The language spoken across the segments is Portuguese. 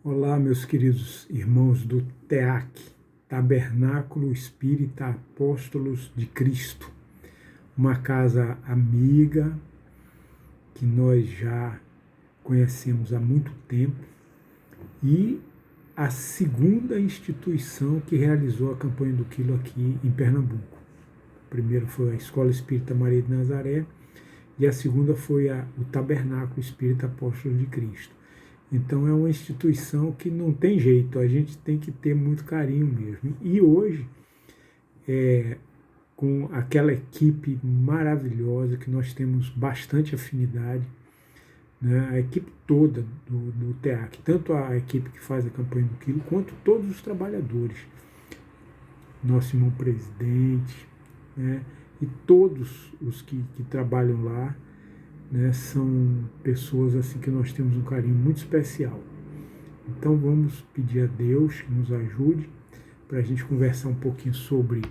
Olá, meus queridos irmãos do TEAC, Tabernáculo Espírita Apóstolos de Cristo, uma casa amiga que nós já conhecemos há muito tempo e a segunda instituição que realizou a campanha do quilo aqui em Pernambuco. A primeira foi a Escola Espírita Maria de Nazaré e a segunda foi o Tabernáculo Espírita Apóstolos de Cristo. Então é uma instituição que não tem jeito, a gente tem que ter muito carinho mesmo. E hoje, com aquela equipe maravilhosa que nós temos bastante afinidade, né, a equipe toda do TEAC, tanto a equipe que faz a campanha do quilo, quanto todos os trabalhadores, nosso irmão presidente, né, e todos os que trabalham lá, né, são pessoas assim que nós temos um carinho muito especial. Então vamos pedir a Deus que nos ajude para a gente conversar um pouquinho sobre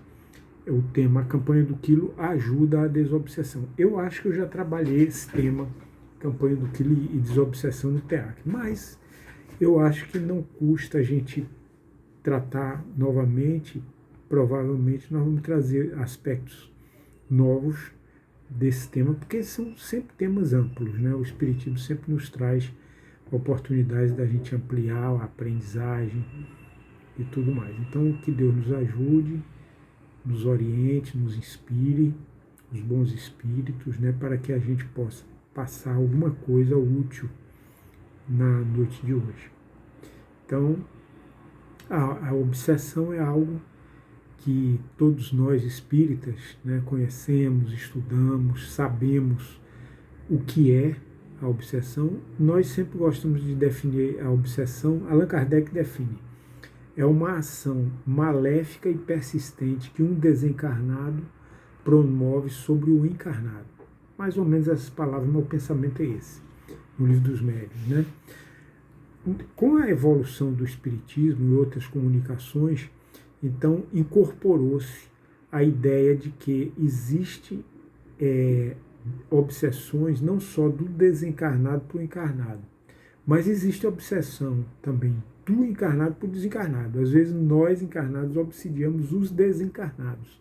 o tema A Campanha do Quilo ajuda à desobsessão. Eu acho que eu já trabalhei esse tema, Campanha do Quilo e desobsessão no TEAC, mas eu acho que não custa a gente tratar novamente. Provavelmente nós vamos trazer aspectos novos desse tema, porque são sempre temas amplos, né? O Espiritismo sempre nos traz oportunidades da gente ampliar a aprendizagem e tudo mais. Então, que Deus nos ajude, nos oriente, nos inspire, os bons espíritos, né? Para que a gente possa passar alguma coisa útil na noite de hoje. Então, a obsessão é algo que todos nós espíritas, né, conhecemos, estudamos, sabemos o que é a obsessão. Nós sempre gostamos de definir a obsessão. Allan Kardec define: é uma ação maléfica e persistente que um desencarnado promove sobre o encarnado. Mais ou menos essas palavras, meu pensamento é esse, no Livro dos Médiuns, né? Com a evolução do Espiritismo e outras comunicações, então incorporou-se a ideia de que existe obsessões não só do desencarnado para o encarnado, mas existe obsessão também do encarnado para o desencarnado. Às vezes nós encarnados obsidiamos os desencarnados.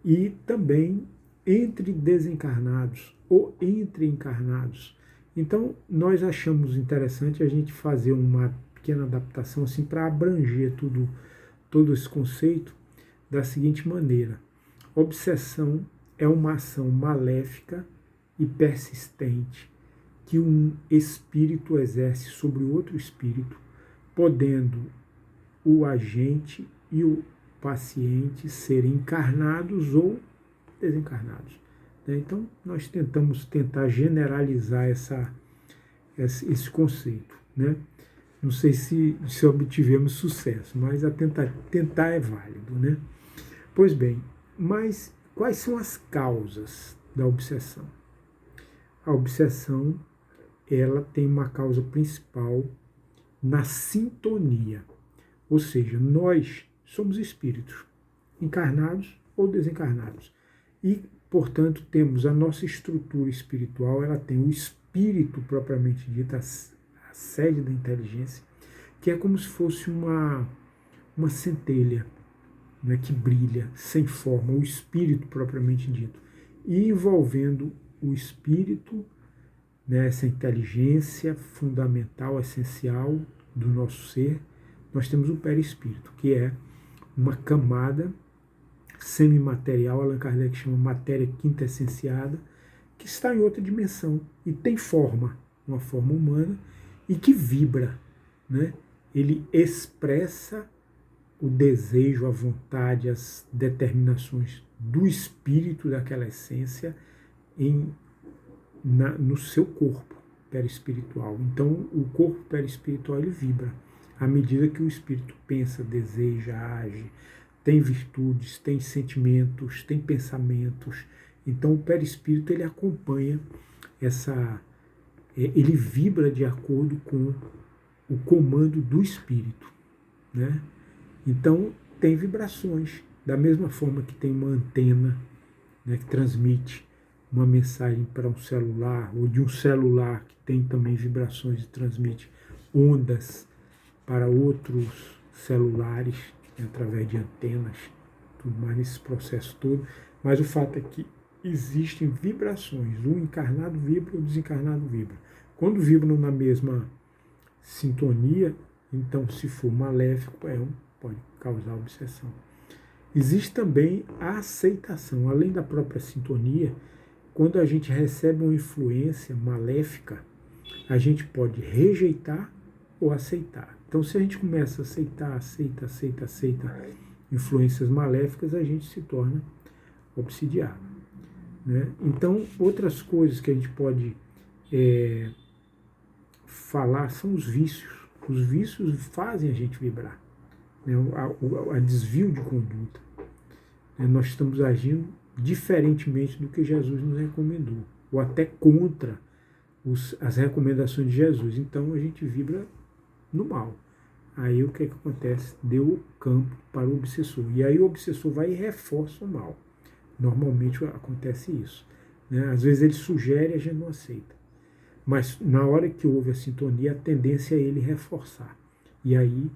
E também entre desencarnados ou entre encarnados. Então nós achamos interessante a gente fazer uma pequena adaptação assim para abranger todo esse conceito da seguinte maneira: obsessão é uma ação maléfica e persistente que um espírito exerce sobre outro espírito, podendo o agente e o paciente serem encarnados ou desencarnados. Então, nós tentar generalizar esse conceito, né? Não sei se obtivemos sucesso, mas tentar é válido, né? Pois bem, mas quais são as causas da obsessão? A obsessão, ela tem uma causa principal na sintonia, ou seja, nós somos espíritos, encarnados ou desencarnados, e, portanto, temos a nossa estrutura espiritual, ela tem o espírito propriamente dito, a sede da inteligência, que é como se fosse uma centelha, né, que brilha, sem forma, o espírito propriamente dito. E envolvendo o espírito, né, essa inteligência fundamental, essencial do nosso ser, nós temos o perispírito, que é uma camada semimaterial, Allan Kardec chama matéria quintessenciada, que está em outra dimensão e tem forma, uma forma humana, e que vibra, né? Ele expressa o desejo, a vontade, as determinações do espírito, daquela essência, no seu corpo perispiritual. Então, o corpo perispiritual ele vibra à medida que o espírito pensa, deseja, age, tem virtudes, tem sentimentos, tem pensamentos. Então, o perispírito ele acompanha ele vibra de acordo com o comando do espírito, né? Então, tem vibrações, da mesma forma que tem uma antena, né, que transmite uma mensagem para um celular, ou de um celular que tem também vibrações e transmite ondas para outros celulares, né, através de antenas, tudo mais nesse processo todo. Mas o fato é que existem vibrações. O encarnado vibra, o desencarnado vibra. Quando vibram na mesma sintonia, então, se for maléfico, pode causar obsessão. Existe também a aceitação, além da própria sintonia. Quando a gente recebe uma influência maléfica, a gente pode rejeitar ou aceitar. Então, se a gente começa a aceita influências maléficas, a gente se torna obsidiado, né? Então, outras coisas que a gente pode falar são os vícios. Os vícios fazem a gente vibrar, né? A desvio de conduta. Nós estamos agindo diferentemente do que Jesus nos recomendou, ou até contra as recomendações de Jesus. Então a gente vibra no mal. Aí o que acontece? Deu campo para o obsessor. E aí o obsessor vai e reforça o mal. Normalmente acontece isso, né? Às vezes ele sugere e a gente não aceita. Mas na hora que houve a sintonia, a tendência é ele reforçar. E aí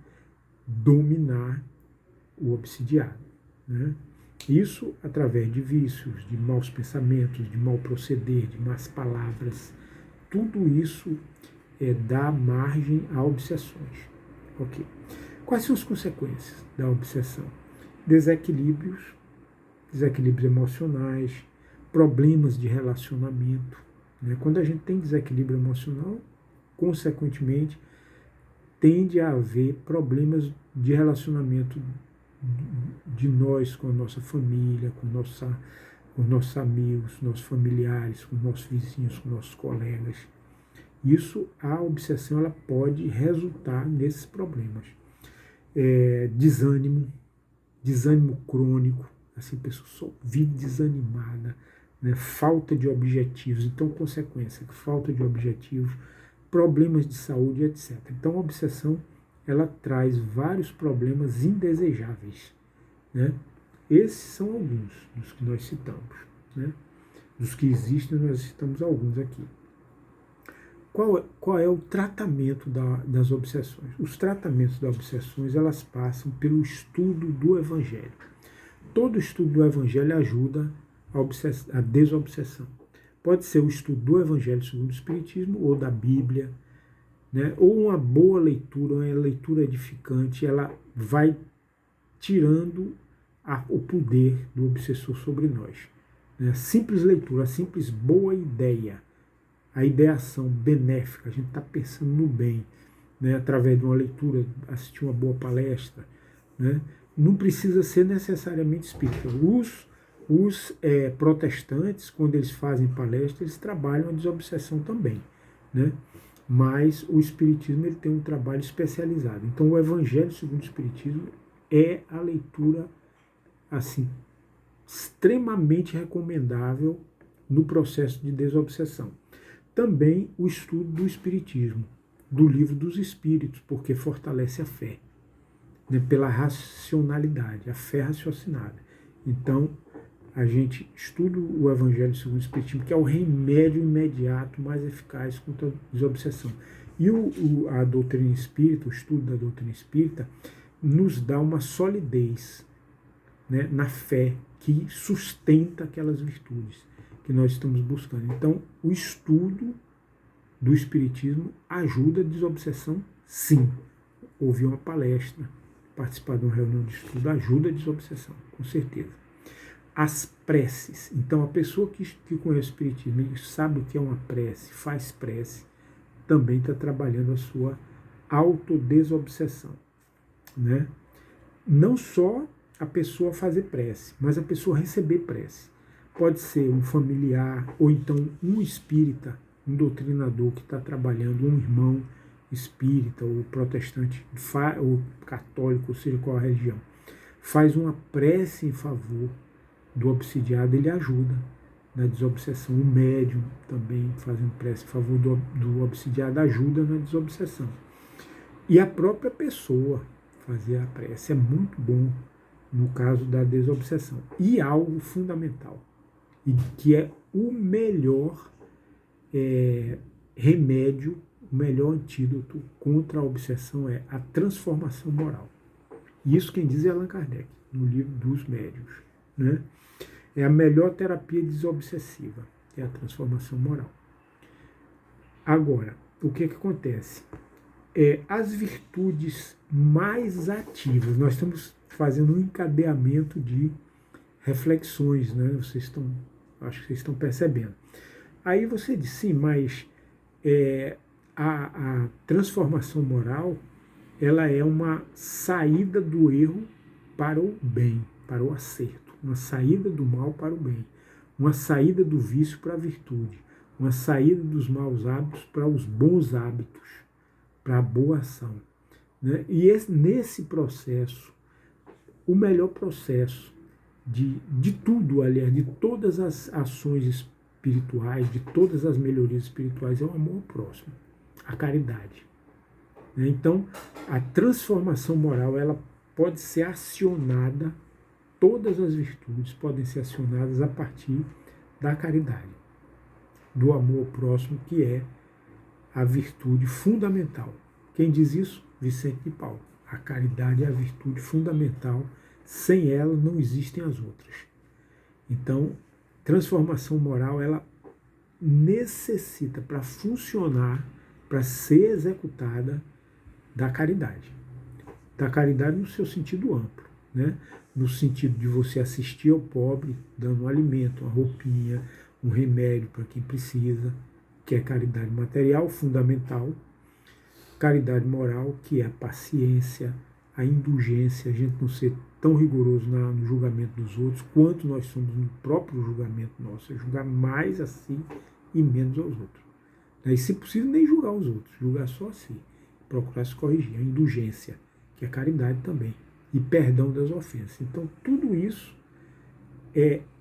dominar o obsidiado, né? Isso através de vícios, de maus pensamentos, de mau proceder, de más palavras. Tudo isso dá margem a obsessões. Ok. Quais são as consequências da obsessão? Desequilíbrios emocionais, problemas de relacionamento, né? Quando a gente tem desequilíbrio emocional, consequentemente, tende a haver problemas de relacionamento de nós com a nossa família, com nossos amigos, nossos familiares, com nossos vizinhos, com nossos colegas. Isso, a obsessão, ela pode resultar nesses problemas. Desânimo crônico, assim, a pessoa só vive desanimada, né? Falta de objetivos, então consequência, falta de objetivos, problemas de saúde, etc. Então a obsessão, ela traz vários problemas indesejáveis, né? Esses são alguns dos que nós citamos, né? Dos que existem, nós citamos alguns aqui. Qual é o tratamento das obsessões? Os tratamentos das obsessões, elas passam pelo estudo do Evangelho. Todo estudo do Evangelho ajuda a desobsessão. Pode ser o estudo do Evangelho segundo o Espiritismo ou da Bíblia, né? Ou uma boa leitura, uma leitura edificante, ela vai tirando o poder do obsessor sobre nós, né? A simples leitura, a simples boa ideia, a ideação benéfica, a gente está pensando no bem, né? Através de uma leitura, assistir uma boa palestra, né? Não precisa ser necessariamente espírita. Os protestantes, quando eles fazem palestra, eles trabalham a desobsessão também, né? Mas o Espiritismo, ele tem um trabalho especializado. Então o Evangelho segundo o Espiritismo é a leitura assim extremamente recomendável no processo de desobsessão. Também o estudo do Espiritismo, do Livro dos Espíritos, porque fortalece a fé, né, pela racionalidade, a fé raciocinada. Então, a gente estuda o Evangelho segundo o Espiritismo, que é o remédio imediato mais eficaz contra a desobsessão. E a doutrina espírita, o estudo da doutrina espírita, nos dá uma solidez, né, na fé que sustenta aquelas virtudes que nós estamos buscando. Então, o estudo do Espiritismo ajuda a desobsessão, sim. Ouvir uma palestra, participar de uma reunião de estudo ajuda a desobsessão, com certeza. As preces. Então, a pessoa que conhece o Espiritismo e sabe o que é uma prece, faz prece, também está trabalhando a sua autodesobsessão, né? Não só a pessoa fazer prece, mas a pessoa receber prece. Pode ser um familiar, ou então um espírita, um doutrinador que está trabalhando, um irmão espírita, ou protestante, ou católico, ou seja, qual a religião, faz uma prece em favor do obsidiado, ele ajuda na desobsessão. O médium também fazendo prece em favor do obsidiado ajuda na desobsessão. E a própria pessoa fazer a prece é muito bom no caso da desobsessão. E algo fundamental, e que é o melhor remédio o melhor antídoto contra a obsessão é a transformação moral. E isso quem diz é Allan Kardec, no livro dos Médiuns, né? É a melhor terapia desobsessiva, é a transformação moral. Agora, o que acontece? As virtudes mais ativas, nós estamos fazendo um encadeamento de reflexões, né? Acho que vocês estão percebendo. Aí você diz, sim, mas a transformação moral, ela é uma saída do erro para o bem, para o acerto, uma saída do mal para o bem, uma saída do vício para a virtude, uma saída dos maus hábitos para os bons hábitos, para a boa ação, né? E nesse processo, o melhor processo de tudo, aliás, de todas as ações espirituais, de todas as melhorias espirituais, é o amor ao próximo, a caridade. Então, a transformação moral, ela pode ser acionada, todas as virtudes podem ser acionadas a partir da caridade, do amor ao próximo, que é a virtude fundamental. Quem diz isso? Vicente de Paulo. A caridade é a virtude fundamental, sem ela não existem as outras. Então, transformação moral, ela necessita, para funcionar, para ser executada, da caridade. Da caridade no seu sentido amplo, né? No sentido de você assistir ao pobre, dando um alimento, uma roupinha, um remédio para quem precisa, que é caridade material, fundamental. Caridade moral, que é a paciência, a indulgência, a gente não ser tão rigoroso no julgamento dos outros, quanto nós somos no próprio julgamento nosso, é julgar mais a si e menos aos outros. E, se possível, nem julgar os outros, julgar só a si, procurar se corrigir. A indulgência, que é caridade também, e perdão das ofensas. Então, tudo isso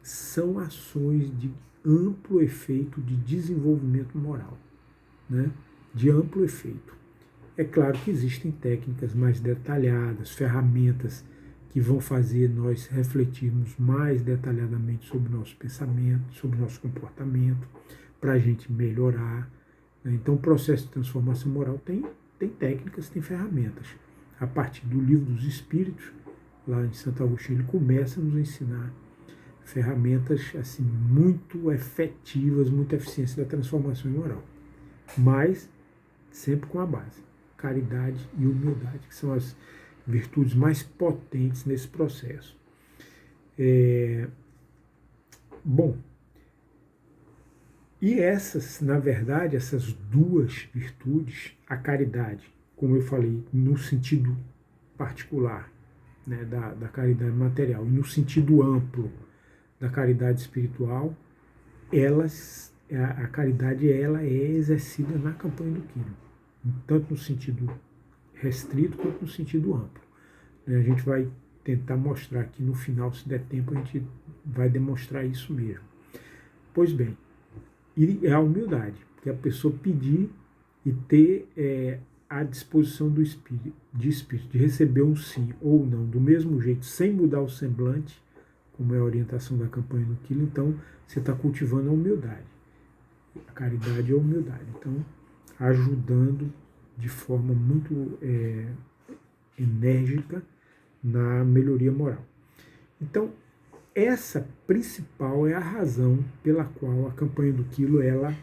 são ações de amplo efeito de desenvolvimento moral, né? De amplo efeito. É claro que existem técnicas mais detalhadas, ferramentas que vão fazer nós refletirmos mais detalhadamente sobre o nosso pensamento, sobre o nosso comportamento, para a gente melhorar. Então, o processo de transformação moral tem técnicas, tem ferramentas. A partir do Livro dos Espíritos, lá em Santo Agostinho, ele começa a nos ensinar ferramentas assim, muito efetivas, muito eficientes da transformação moral. Mas sempre com a base, caridade e humildade, que são as virtudes mais potentes nesse processo. Bom, e essas, na verdade, essas duas virtudes, a caridade, como eu falei, no sentido particular, né, da caridade material, e no sentido amplo da caridade espiritual, a caridade ela é exercida na campanha do Quilo, tanto no sentido restrito quanto no sentido amplo. A gente vai tentar mostrar aqui no final, se der tempo, a gente vai demonstrar isso mesmo. Pois bem, e é a humildade, que a pessoa pedir e ter a disposição do espírito, de receber um sim ou não, do mesmo jeito, sem mudar o semblante, como é a orientação da campanha do Quilo. Então, você está cultivando a humildade. A caridade é a humildade. Então, ajudando de forma muito enérgica na melhoria moral. Então, essa principal é a razão pela qual a campanha do Quilo ela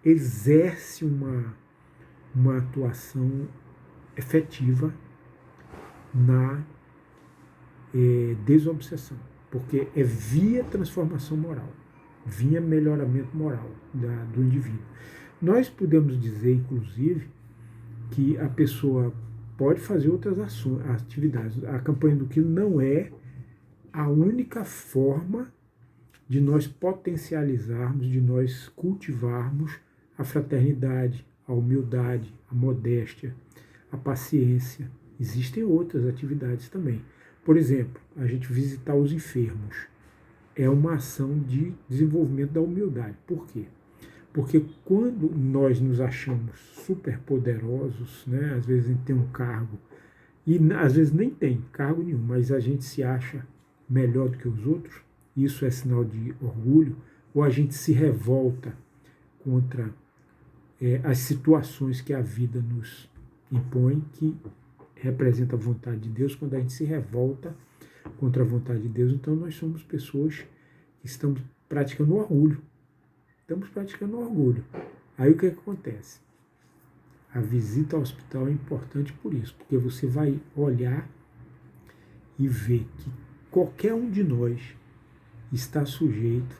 exerce uma atuação efetiva na desobsessão, porque é via transformação moral, via melhoramento moral do indivíduo. Nós podemos dizer, inclusive, que a pessoa pode fazer outras atividades. A campanha do Quilo não é a única forma de nós potencializarmos, de nós cultivarmos a fraternidade, a humildade, a modéstia, a paciência. Existem outras atividades também. Por exemplo, a gente visitar os enfermos é uma ação de desenvolvimento da humildade. Por quê? Porque quando nós nos achamos superpoderosos, né, às vezes a gente tem um cargo, e às vezes nem tem cargo nenhum, mas a gente se acha melhor do que os outros, isso é sinal de orgulho, ou a gente se revolta contra as situações que a vida nos impõe, que representa a vontade de Deus. Quando a gente se revolta contra a vontade de Deus, então nós somos pessoas que estamos praticando orgulho. Estamos praticando orgulho. Aí o que acontece? A visita ao hospital é importante por isso, porque você vai olhar e ver que qualquer um de nós está sujeito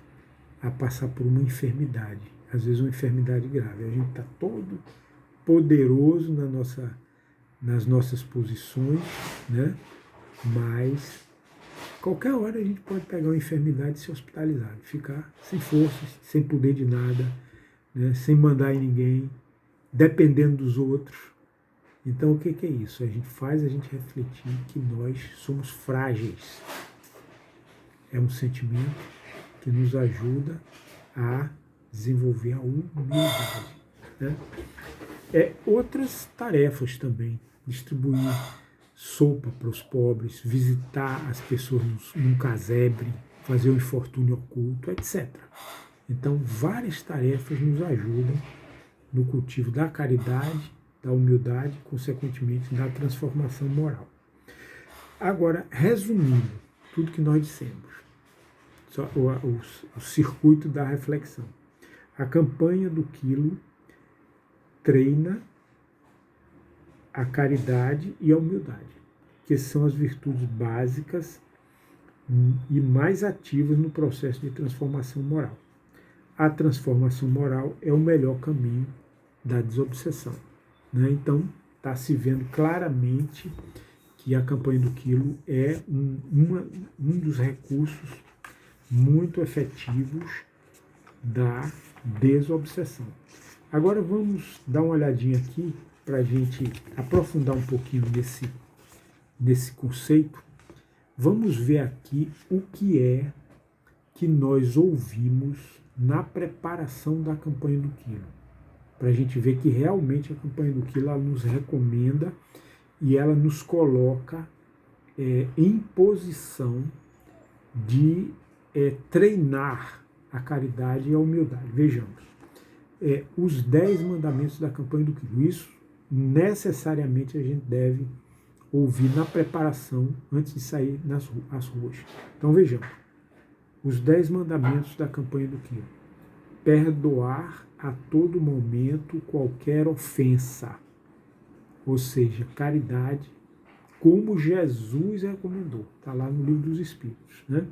a passar por uma enfermidade, às vezes uma enfermidade grave. A gente está todo poderoso nas nossas posições, né? Mas qualquer hora a gente pode pegar uma enfermidade e ser hospitalizado, ficar sem forças, sem poder de nada, né? Sem mandar em ninguém, dependendo dos outros. Então o que é isso? A gente faz a gente refletir que nós somos frágeis. É um sentimento que nos ajuda a desenvolver a humildade, né? Outras tarefas também, distribuir sopa para os pobres, visitar as pessoas num casebre, fazer um infortúnio oculto, etc. Então, várias tarefas nos ajudam no cultivo da caridade, da humildade, consequentemente, da transformação moral. Agora, resumindo tudo que nós dissemos, o circuito da reflexão. A campanha do quilo treina a caridade e a humildade, que são as virtudes básicas e mais ativas no processo de transformação moral. A transformação moral é o melhor caminho da desobsessão, né? Então, está se vendo claramente que a campanha do quilo é um dos recursos muito efetivos da desobsessão. Agora vamos dar uma olhadinha aqui para a gente aprofundar um pouquinho nesse conceito. Vamos ver aqui o que é que nós ouvimos na preparação da campanha do quilo, para a gente ver que realmente a campanha do quilo ela nos recomenda e ela nos coloca em posição de treinar a caridade e a humildade. Vejamos, os 10 mandamentos da campanha do quilo, isso necessariamente a gente deve ouvir na preparação antes de sair às ruas. Então vejamos, os 10 mandamentos da campanha do quilo. Perdoar a todo momento qualquer ofensa, ou seja, caridade, como Jesus recomendou, está lá no Livro dos Espíritos, né?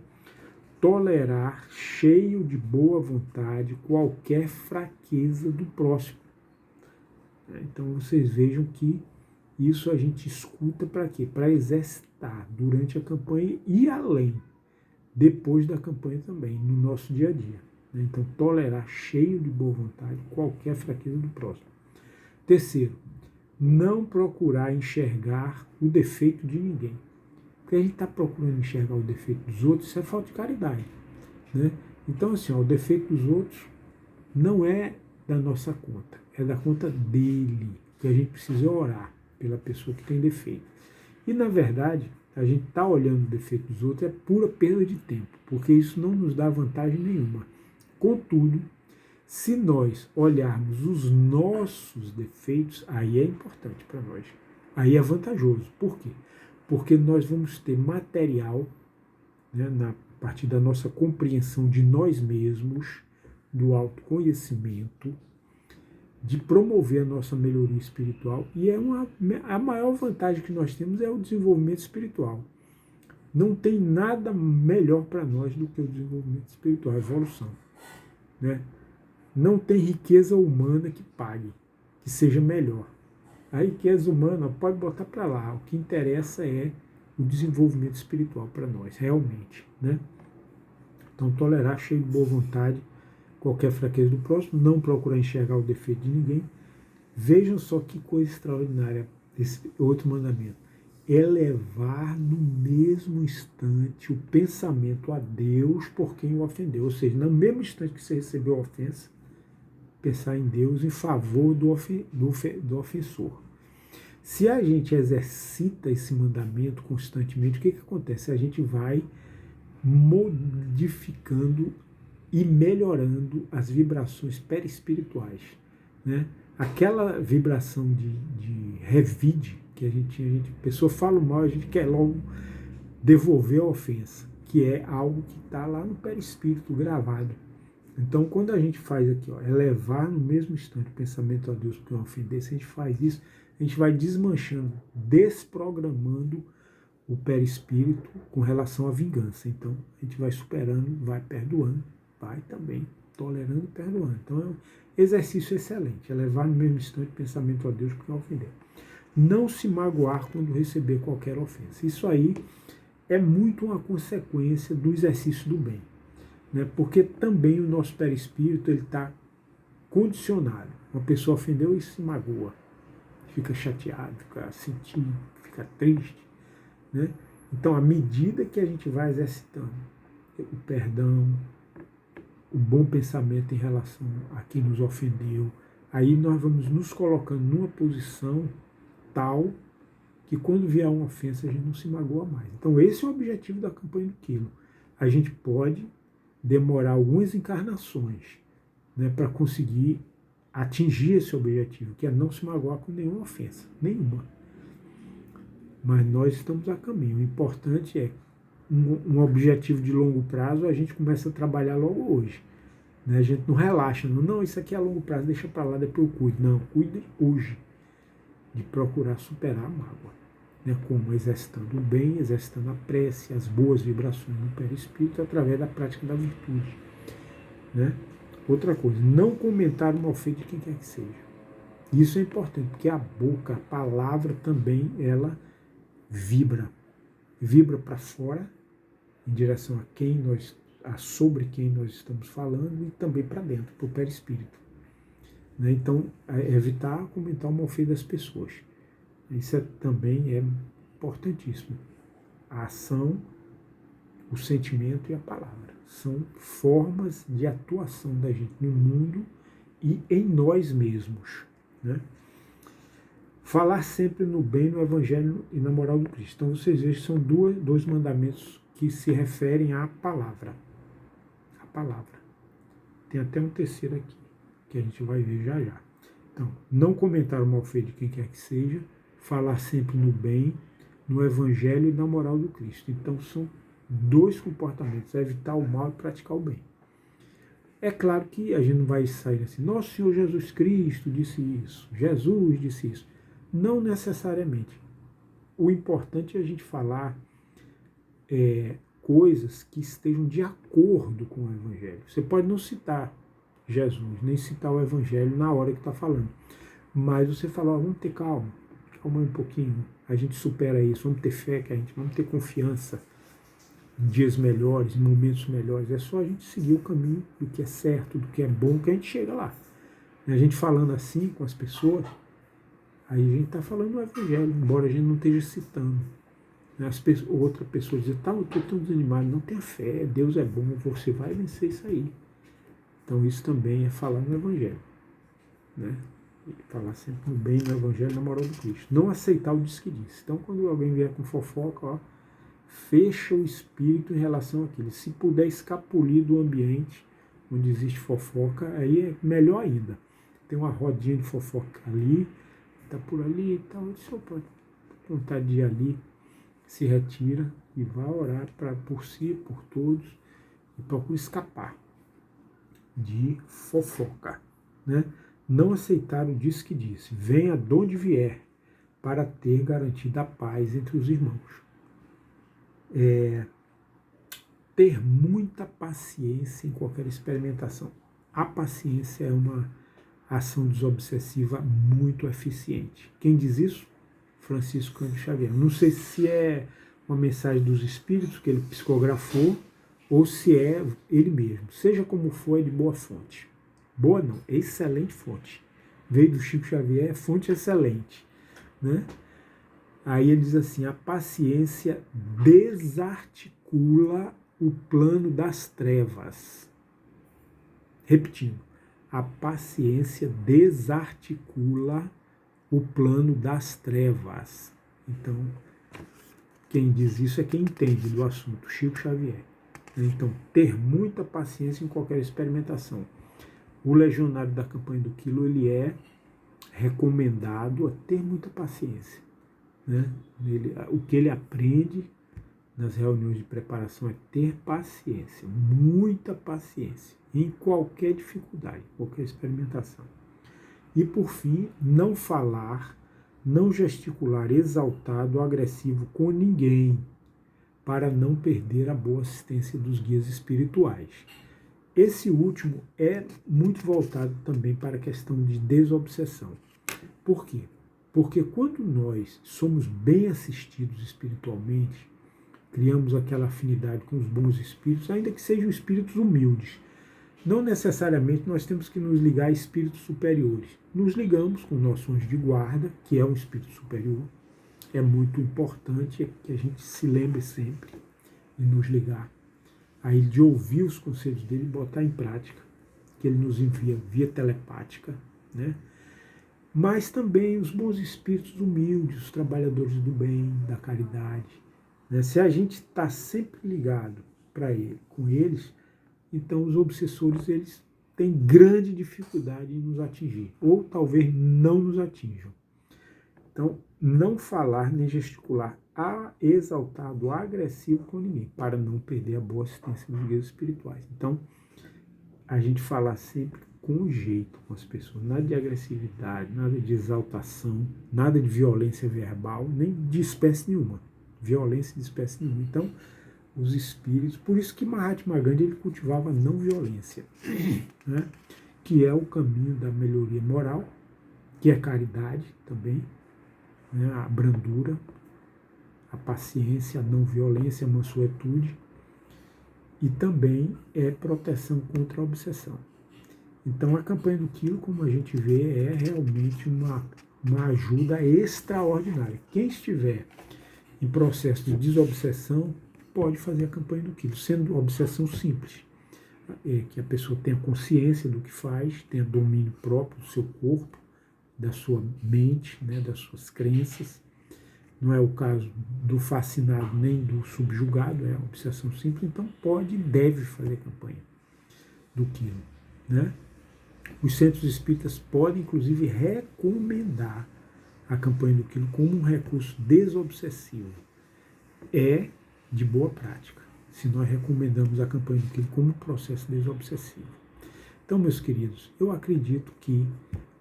Tolerar, cheio de boa vontade, qualquer fraqueza do próximo. Então vocês vejam que isso a gente escuta para quê? Para exercitar durante a campanha e além, depois da campanha também, no nosso dia a dia. Então, tolerar, cheio de boa vontade, qualquer fraqueza do próximo. Terceiro, não procurar enxergar o defeito de ninguém. Porque a gente está procurando enxergar o defeito dos outros, isso é falta de caridade, né? Então, assim, o defeito dos outros não é da nossa conta, é da conta dele, que a gente precisa orar pela pessoa que tem defeito. E, na verdade, a gente está olhando o defeito dos outros é pura perda de tempo, porque isso não nos dá vantagem nenhuma. Contudo, se nós olharmos os nossos defeitos, aí é importante para nós. Aí é vantajoso. Por quê? Porque nós vamos ter material, né, a partir da nossa compreensão de nós mesmos, do autoconhecimento, de promover a nossa melhoria espiritual. E a maior vantagem que nós temos é o desenvolvimento espiritual. Não tem nada melhor para nós do que o desenvolvimento espiritual, a evolução, né? Não tem riqueza humana que pague, que seja melhor. A riqueza humana pode botar para lá. O que interessa é o desenvolvimento espiritual para nós, realmente, né? Então, tolerar, cheio de boa vontade, qualquer fraqueza do próximo, não procurar enxergar o defeito de ninguém. Vejam só que coisa extraordinária esse outro mandamento. Elevar no mesmo instante o pensamento a Deus por quem o ofendeu. Ou seja, no mesmo instante que você recebeu a ofensa, pensar em Deus em favor do ofensor. Se a gente exercita esse mandamento constantemente, o que acontece? A gente vai modificando e melhorando as vibrações perispirituais. né? Aquela vibração de revide que a pessoa fala mal, a gente quer logo devolver a ofensa, que é algo que está lá no perispírito gravado. Então, quando a gente faz aqui, ó, elevar no mesmo instante o pensamento a Deus porque uma ofender, se a gente faz isso, a gente vai desmanchando, desprogramando o perispírito com relação à vingança. Então, a gente vai superando, vai perdoando, vai também tolerando e perdoando. Então, é um exercício excelente, elevar no mesmo instante o pensamento a Deus porque uma ofender. Não se magoar quando receber qualquer ofensa. Isso aí é muito uma consequência do exercício do bem, né? Porque também o nosso perispírito está condicionado. Uma pessoa ofendeu e se magoa, fica chateado, fica sentindo, fica triste, né? Então, à medida que a gente vai exercitando o perdão, o bom pensamento em relação a quem nos ofendeu, aí nós vamos nos colocando numa posição tal que quando vier uma ofensa a gente não se magoa mais. Então esse é o objetivo da campanha do quilo. A gente pode demorar algumas encarnações, né, para conseguir atingir esse objetivo, que é não se magoar com nenhuma ofensa, nenhuma. Mas nós estamos a caminho. O importante é um objetivo de longo prazo, a gente começa a trabalhar logo hoje. Né? A gente não relaxa, não, isso aqui é a longo prazo, deixa para lá, depois eu cuido. Não, cuide hoje de procurar superar a mágoa, né? Como exercitando o bem, exercitando a prece, as boas vibrações no perispírito através da prática da virtude, né? Outra coisa, não comentar o mal feito de quem quer que seja. Isso é importante, porque a boca, a palavra também, ela vibra para fora, em direção sobre quem nós estamos falando e também para dentro, para o perispírito. Né? Então, evitar comentar o mal feito das pessoas. Isso também é importantíssimo. A ação, o sentimento e a palavra são formas de atuação da gente no mundo e em nós mesmos. Né? Falar sempre no bem, no Evangelho e na moral do Cristo. Então, vocês vejam que são dois mandamentos que se referem à palavra. A palavra. Tem até um terceiro aqui, que a gente vai ver já já. Então, não comentar o mal feito de quem quer que seja, falar sempre no bem, no Evangelho e na moral do Cristo. Então, são dois comportamentos, evitar o mal e praticar o bem. É claro que a gente não vai sair assim, nosso Senhor Jesus Cristo disse isso, Jesus disse isso. Não necessariamente. O importante é a gente falar coisas que estejam de acordo com o Evangelho. Você pode não citar Jesus, nem citar o Evangelho na hora que está falando. Mas você fala, vamos ter calma um pouquinho, a gente supera isso, vamos ter fé, vamos ter confiança em dias melhores, em momentos melhores. É só a gente seguir o caminho do que é certo, do que é bom, que a gente chega lá. A gente falando assim com as pessoas, aí a gente está falando do Evangelho, embora a gente não esteja citando. Outra pessoa diz, eu estou tão desanimado, não tenha fé, Deus é bom, você vai vencer isso aí. Então isso também é falar no Evangelho, né? E falar sempre no bem, no Evangelho, na moral do Cristo. Não aceitar o diz que diz. Então quando alguém vier com fofoca, ó, fecha o espírito em relação àquilo. Se puder escapulir do ambiente onde existe fofoca, aí é melhor ainda. Tem uma rodinha de fofoca ali, está por ali e tal, só pode vontade de ir ali, se retira e vai orar por si, por todos, e procura escapar de fofoca, né? Não aceitar o diz que disse, venha de onde vier, para ter garantida a paz entre os irmãos. Ter muita paciência em qualquer experimentação. A paciência é uma ação desobsessiva muito eficiente. Quem diz isso? Francisco Cândido Xavier. Não sei se é uma mensagem dos Espíritos que ele psicografou ou se é ele mesmo. Seja como for, é de boa fonte. Boa não, excelente fonte. Veio do Chico Xavier, é fonte excelente. Né? Aí ele diz assim, a paciência desarticula o plano das trevas. Repetindo, a paciência desarticula o plano das trevas. Então, quem diz isso é quem entende do assunto, Chico Xavier. Então, ter muita paciência em qualquer experimentação. O legionário da campanha do quilo, ele é recomendado a ter muita paciência, né? O que ele aprende nas reuniões de preparação é ter paciência, muita paciência, em qualquer dificuldade, qualquer experimentação. E, por fim, não falar, não gesticular exaltado ou agressivo com ninguém, para não perder a boa assistência dos guias espirituais. Esse último é muito voltado também para a questão de desobsessão. Por quê? Porque quando nós somos bem assistidos espiritualmente, criamos aquela afinidade com os bons espíritos, ainda que sejam espíritos humildes. Não necessariamente nós temos que nos ligar a espíritos superiores. Nos ligamos com o nosso anjo de guarda, que é um espírito superior. É muito importante que a gente se lembre sempre de nos ligar a ele, de ouvir os conselhos dele e botar em prática, que ele nos envia via telepática, né? Mas também os bons espíritos humildes, os trabalhadores do bem, da caridade, né? Se a gente está sempre ligado para ele, com eles, então os obsessores eles têm grande dificuldade em nos atingir, ou talvez não nos atinjam. Então, não falar nem gesticular exaltado, agressivo com ninguém, para não perder a boa assistência dos guias espirituais. Então, a gente falar sempre com jeito com as pessoas, nada de agressividade, nada de exaltação, nada de violência verbal, nem de espécie nenhuma, violência de espécie nenhuma. Então, os espíritos, por isso que Mahatma Gandhi ele cultivava a não violência, né? Que é o caminho da melhoria moral, que é caridade também, né? A brandura, a paciência, a não violência, a mansuetude, e também é proteção contra a obsessão. Então a campanha do quilo, como a gente vê, é realmente uma ajuda extraordinária. Quem estiver em processo de desobsessão pode fazer a campanha do quilo, sendo uma obsessão simples, que a pessoa tenha consciência do que faz, tenha domínio próprio do seu corpo, da sua mente, né, das suas crenças. Não é o caso do fascinado nem do subjugado, é a obsessão simples, então pode e deve fazer a campanha do quilo, né? Os centros espíritas podem, inclusive, recomendar a campanha do quilo como um recurso desobsessivo. É de boa prática, se nós recomendamos a campanha do quilo como um processo desobsessivo. Então, meus queridos, eu acredito que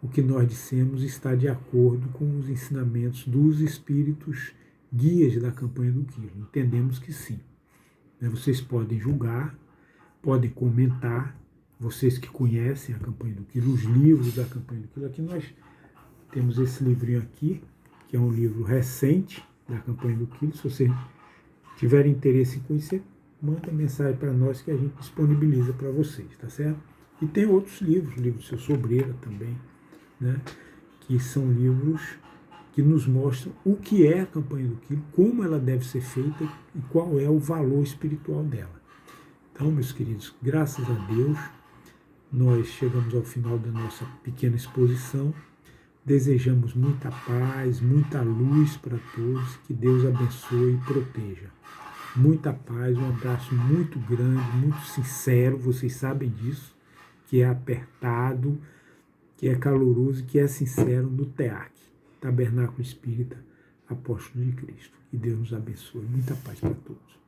o que nós dissemos está de acordo com os ensinamentos dos espíritos guias da campanha do quilo. Entendemos que sim. Vocês podem julgar, podem comentar, vocês que conhecem a campanha do quilo, os livros da campanha do quilo. Aqui nós temos esse livrinho aqui, que é um livro recente da campanha do quilo. Se vocês tiverem interesse em conhecer, manda mensagem para nós que a gente disponibiliza para vocês, tá certo? E tem outros livros, o livro do seu Sobreira também, né, que são livros que nos mostram o que é a campanha do quilo, como ela deve ser feita e qual é o valor espiritual dela. Então, meus queridos, graças a Deus, nós chegamos ao final da nossa pequena exposição. Desejamos muita paz, muita luz para todos, que Deus abençoe e proteja. Muita paz, um abraço muito grande, muito sincero, vocês sabem disso, que é apertado, que é caloroso e que é sincero no TEAC, Tabernáculo Espírita Apóstolo de Cristo. Que Deus nos abençoe. Muita paz para todos.